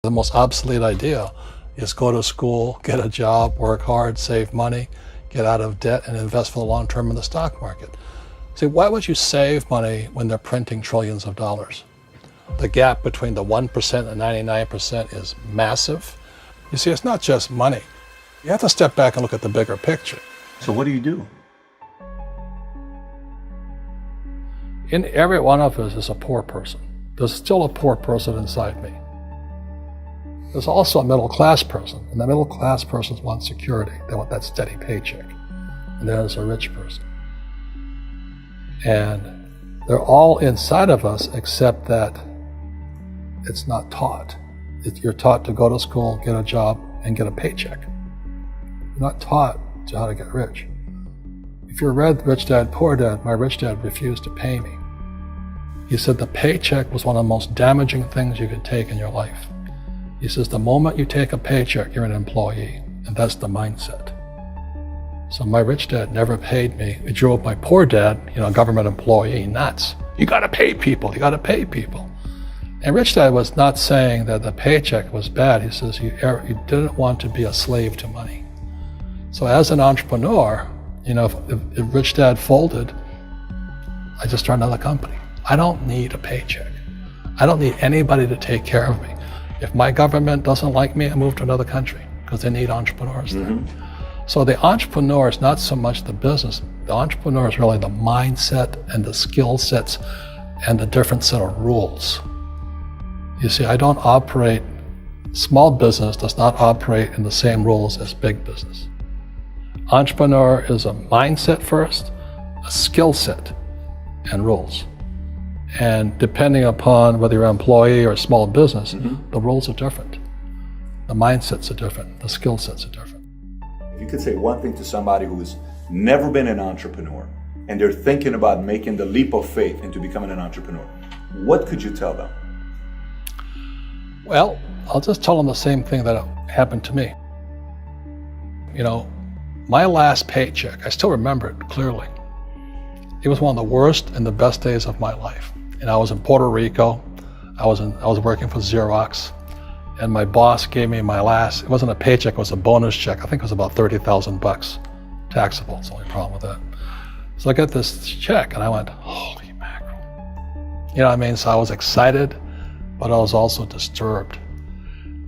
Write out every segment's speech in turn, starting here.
The most obsolete idea is go to school, get a job, work hard, save money, get out of debt, and invest for the long term in the stock market. See, why would you save money when they're printing trillions of dollars? The gap between the 1% and 99% is massive. You see, it's not just money. You have to step back and look at the bigger picture. So what do you do? In every one of us is a poor person. There's still a poor person inside me. There's also a middle class person, and the middle class persons want security. They want that steady paycheck. And there's a rich person. And they're all inside of us, except that it's not taught. You're taught to go to school, get a job, and get a paycheck. You're not taught to how to get rich. If you read Rich Dad, Poor Dad, my rich dad refused to pay me. He said the paycheck was one of the most damaging things you could take in your life. He says the moment you take a paycheck, you're an employee, and that's the mindset. So my rich dad never paid me. It drove my poor dad, government employee, nuts. You gotta pay people, you gotta pay people. And rich dad was not saying that the paycheck was bad. He says you didn't want to be a slave to money. So as an entrepreneur, if rich dad folded, I just started another company. I don't need a paycheck. I don't need anybody to take care of me. If my government doesn't like me, I move to another country because they need entrepreneurs there. So the entrepreneur is not so much the business. The entrepreneur is really the mindset and the skill sets and the different set of rules. You see, small business does not operate in the same rules as big business. Entrepreneur is a mindset first, a skill set, and rules. And depending upon whether you're an employee or a small business, the rules are different. The mindsets are different. The skill sets are different. If you could say one thing to somebody who's never been an entrepreneur and they're thinking about making the leap of faith into becoming an entrepreneur, what could you tell them? Well, I'll just tell them the same thing that happened to me. My last paycheck, I still remember it clearly. It was one of the worst and the best days of my life. And I was in Puerto Rico. I was working for Xerox, and my boss gave me it wasn't a paycheck, it was a bonus check. I think it was about $30,000, taxable. It's the only problem with that. So I got this check and I went, holy mackerel. So I was excited, but I was also disturbed.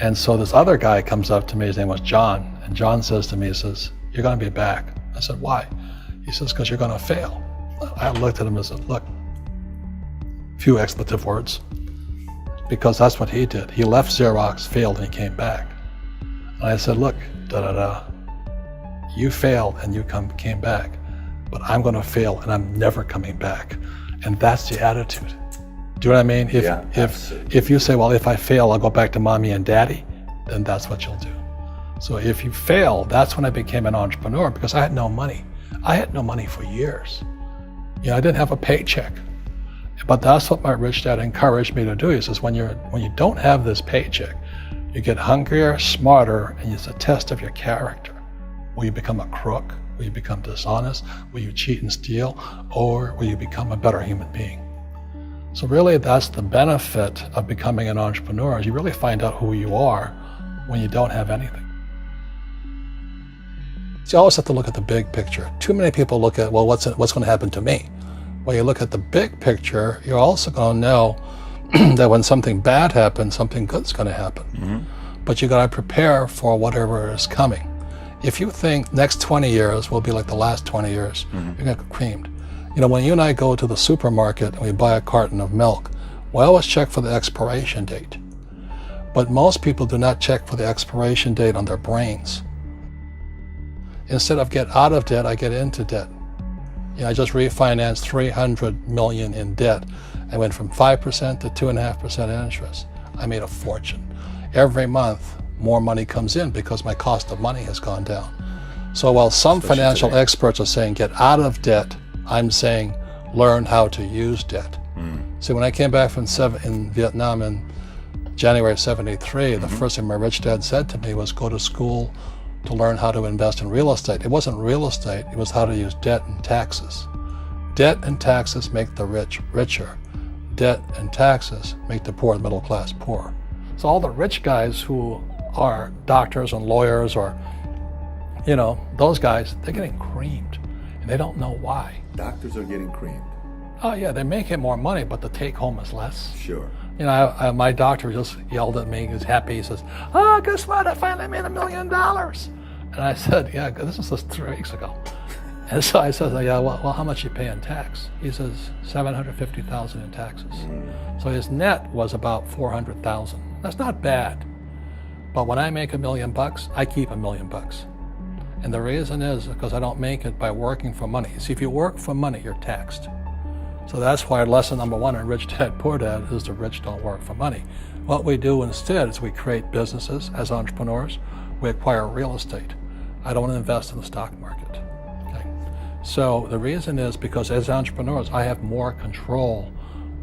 And so this other guy comes up to me, his name was John, and John says to me, he says, you're gonna be back. I said, why? He says, because you're gonna fail. I looked at him and said, look, few expletive words, because that's what he did. He left Xerox, failed, and he came back. And I said, look, you failed and you came back, but I'm gonna fail and I'm never coming back. And that's the attitude. Do you know what I mean? If you say, well, if I fail, I'll go back to mommy and daddy, then that's what you'll do. So if you fail, that's when I became an entrepreneur, because I had no money. I had no money for years. I didn't have a paycheck. But that's what my rich dad encouraged me to do. He says, when you don't have this paycheck, you get hungrier, smarter, and it's a test of your character. Will you become a crook? Will you become dishonest? Will you cheat and steal? Or will you become a better human being? So really, that's the benefit of becoming an entrepreneur, is you really find out who you are when you don't have anything. So you always have to look at the big picture. Too many people look at, well, what's going to happen to me? When you look at the big picture, you're also going to know that when something bad happens, something good's going to happen. But you got to prepare for whatever is coming. If you think next 20 years will be like the last 20 years, you're going to get creamed. When you and I go to the supermarket and we buy a carton of milk, we always check for the expiration date. But most people do not check for the expiration date on their brains. Instead of get out of debt, I get into debt. I just refinanced $300 million in debt. I went from 5% to 2.5% interest. I made a fortune. Every month, more money comes in because my cost of money has gone down. So while some financial experts are saying get out of debt, I'm saying learn how to use debt. See, when I came back from in Vietnam in January of '73, the first thing my rich dad said to me was go to school to learn how to invest in real estate. It wasn't real estate, it was how to use debt and taxes. Debt and taxes make the rich richer. Debt and taxes make the poor and middle class poor. So all the rich guys who are doctors and lawyers or, those guys, they're getting creamed and they don't know why. Doctors are getting creamed. Oh yeah, they're making more money, but the take home is less. Sure. My doctor just yelled at me. He was happy. He says, "Oh, guess what? I finally made $1 million." And I said, "Yeah, this was just 3 weeks ago." And so I said, "Yeah, well, how much you pay in tax?" He says, $750,000 in taxes. So his net was about $400,000. That's not bad. But when I make $1 million, I keep $1 million. And the reason is because I don't make it by working for money. See, if you work for money, you're taxed. So that's why lesson number 1 in Rich Dad, Poor Dad is the rich don't work for money. What we do instead is we create businesses as entrepreneurs. We acquire real estate. I don't invest in the stock market. Okay? So the reason is because as entrepreneurs, I have more control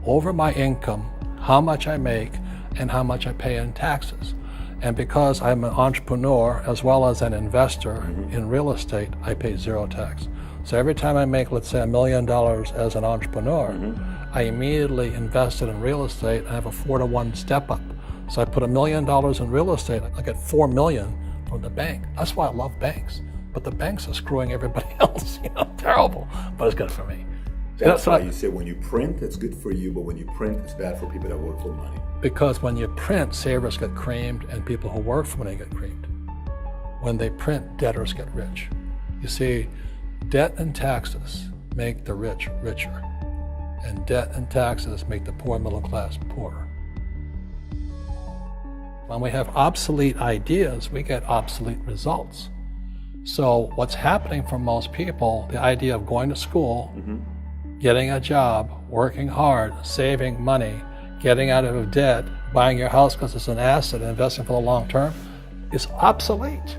over my income, how much I make, and how much I pay in taxes. And because I'm an entrepreneur as well as an investor in real estate, I pay 0 tax. So every time I make, let's say, $1 million as an entrepreneur, I immediately invested in real estate and have a 4-to-1 step up. So I put $1 million in real estate, I get $4 million from the bank. That's why I love banks. But the banks are screwing everybody else, terrible, but it's good for me. That's why you say when you print, it's good for you, but when you print, it's bad for people that work for money. Because when you print, savers get creamed and people who work for money get creamed. When they print, debtors get rich. You see, debt and taxes make the rich richer, and debt and taxes make the poor middle class poorer. When we have obsolete ideas, we get obsolete results. So what's happening for most people, the idea of going to school, getting a job, working hard, saving money, getting out of debt, buying your house because it's an asset, investing for the long term, is obsolete.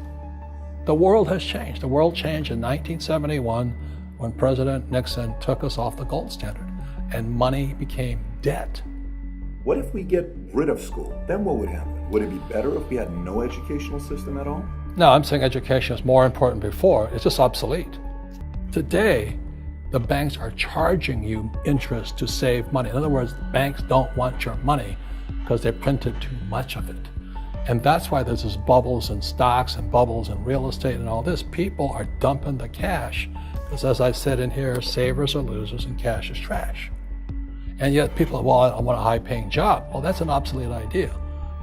The world has changed. The world changed in 1971 when President Nixon took us off the gold standard and money became debt. What if we get rid of school? Then what would happen? Would it be better if we had no educational system at all? No, I'm saying education is more important before. It's just obsolete. Today, the banks are charging you interest to save money. In other words, banks don't want your money because they printed too much of it. And that's why there's this bubbles in stocks and bubbles in real estate and all this. People are dumping the cash because, as I said in here, savers are losers and cash is trash. And yet people are, well, I want a high-paying job. Well, that's an obsolete idea.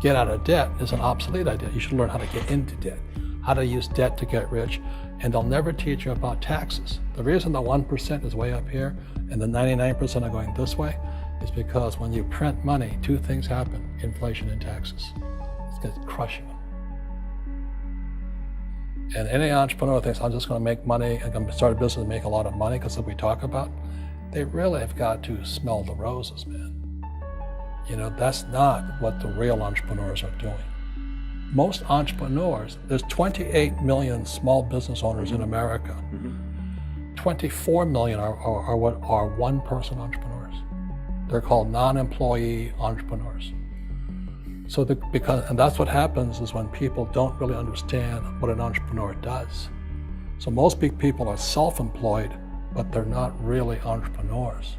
Get out of debt is an obsolete idea. You should learn how to get into debt, how to use debt to get rich, and they'll never teach you about taxes. The reason the 1% is way up here and the 99% are going this way is because when you print money, 2 things happen: inflation and taxes. It's crushing them. And any entrepreneur thinks, I'm just going to make money, I'm going to start a business and make a lot of money because of what we talk about. They really have got to smell the roses, man. That's not what the real entrepreneurs are doing. Most entrepreneurs, there's 28 million small business owners in America. 24 million are what are one-person entrepreneurs. They're called non-employee entrepreneurs. So and that's what happens is when people don't really understand what an entrepreneur does. So most big people are self-employed, but they're not really entrepreneurs.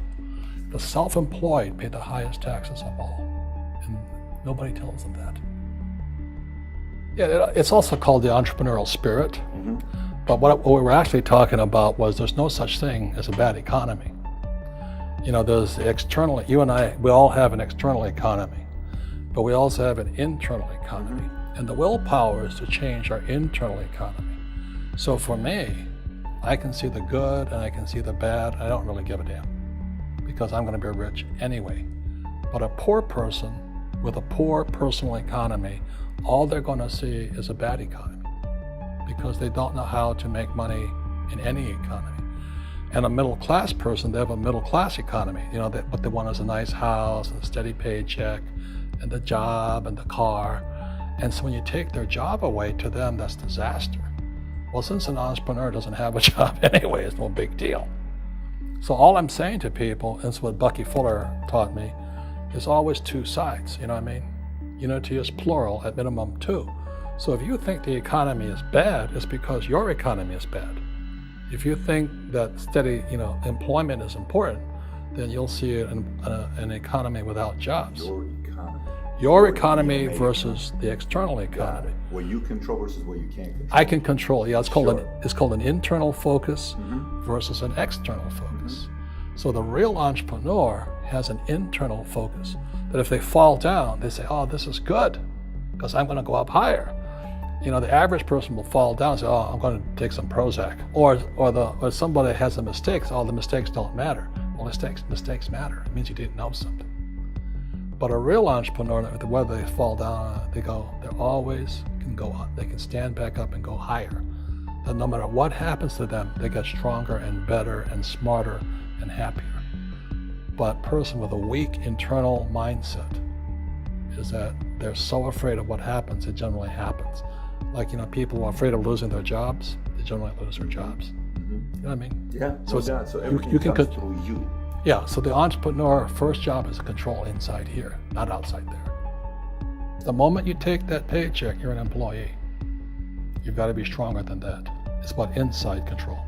The self-employed pay the highest taxes of all, and nobody tells them that. Yeah, it's also called the entrepreneurial spirit, but what we were actually talking about was there's no such thing as a bad economy. There's external, you and I, we all have an external economy, but we also have an internal economy, and the willpower is to change our internal economy. So for me, I can see the good and I can see the bad. I don't really give a damn because I'm going to be rich anyway. But a poor person with a poor personal economy, all they're going to see is a bad economy because they don't know how to make money in any economy. And a middle class person, they have a middle class economy. What they want is a nice house and a steady paycheck and the job and the car. And so when you take their job away, to them, that's disaster. Well, since an entrepreneur doesn't have a job anyway, it's no big deal. So all I'm saying to people, and it's what Bucky Fuller taught me, is always 2 sides, you know what I mean? Unity is plural, at minimum 2. So if you think the economy is bad, it's because your economy is bad. If you think that steady, employment is important, then you'll see an economy without jobs. Your economy. Your economy versus the external economy. What you control versus what you can't control. I can control. Yeah, it's called an internal focus Mm-hmm. versus an external focus. So the real entrepreneur has an internal focus. That if they fall down, they say, "Oh, this is good, because I'm going to go up higher." You know, the average person will fall down and say, "Oh, I'm going to take some Prozac," or somebody has a mistake. So, "Oh, the mistakes don't matter." Well, mistakes matter. It means you didn't know something. But a real entrepreneur, whether they fall down, they always can go up. They can stand back up and go higher. And no matter what happens to them, they get stronger and better and smarter and happier. But a person with a weak internal mindset is that they're so afraid of what happens, it generally happens. Like, you know, people who are afraid of losing their jobs, they generally lose their jobs. You know what I mean? Yeah. So everything you can comes through you. Yeah, so the entrepreneur first job is to control inside here, not outside there. The moment you take that paycheck, you're an employee. You've got to be stronger than that. It's about inside control.